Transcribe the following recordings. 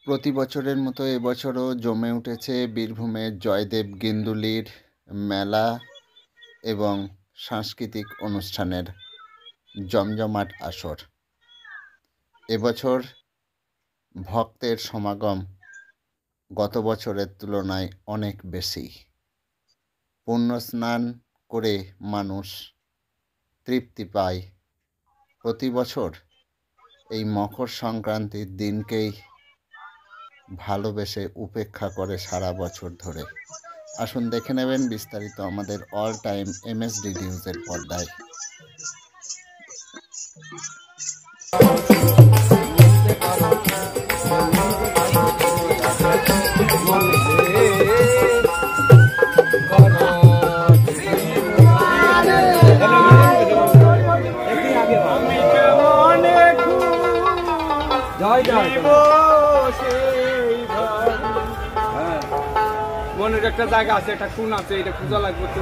প্রতি বছরের মতো এবছরও জমে উঠেছে বীরভূমের জয়দেব গেন্দুলির মেলা এবং সাংস্কৃতিক অনুষ্ঠানের জমজমাট আসর। এবছর ভক্তের সমাগম গত বছরের তুলনায় অনেক বেশি। পুণ্যস্নান করে মানুষ তৃপ্তি পায়। প্রতি বছর এই মকর সংক্রান্তির দিনকেই ভালোবেসে উপেক্ষা করে সারা বছর ধরে। আসুন দেখে নেবেন বিস্তারিত আমাদের অল টাইম এমএসডি নিউজের পর্দায়। মনের একটা জায়গা আছে, একটা কোণ আছে, এটা খোঁজা লাগবে তো।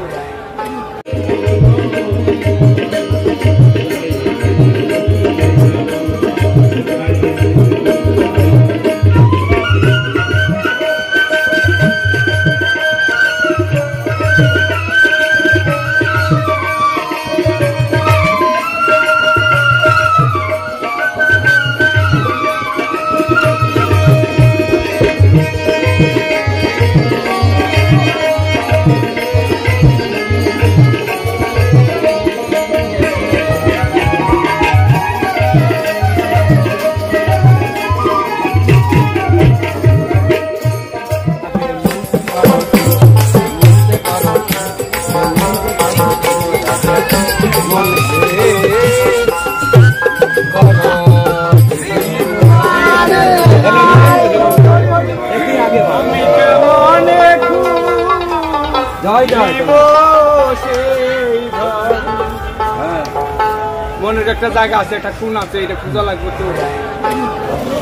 মনের একটা জায়গা আছে, একটা কোণ আছে, এটা খোঁজা লাগবে তো।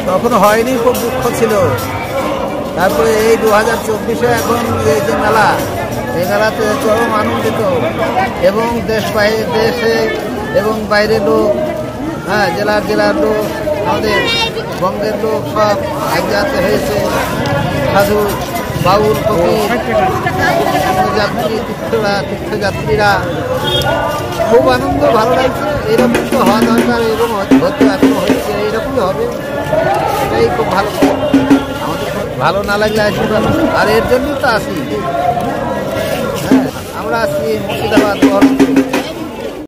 তখনো হয়নি, খুব দুঃখ ছিল। তারপরে এই 2024-এ এখন এই যে মেলা, এই মেলাতে চরম আনন্দিত এবং দেশে এবং বাইরের লোক, জেলার লোক, আমাদের বঙ্গের লোক সব এক জায়গাতে হয়েছে। সাধু, বাউল, ফকির, তীর্থযাত্রীরা খুব আনন্দ, ভালো লাগছে। এরকম তো হওয়া দরকার এবং হচ্ছে, এখনো হচ্ছে, এইরকমই হবে। এটাই খুব ভালো। আমাদের ভালো না লাগলে আসি, আর এর জন্যই তো আসি। আমরা আসছি মুর্শিদাবাদ।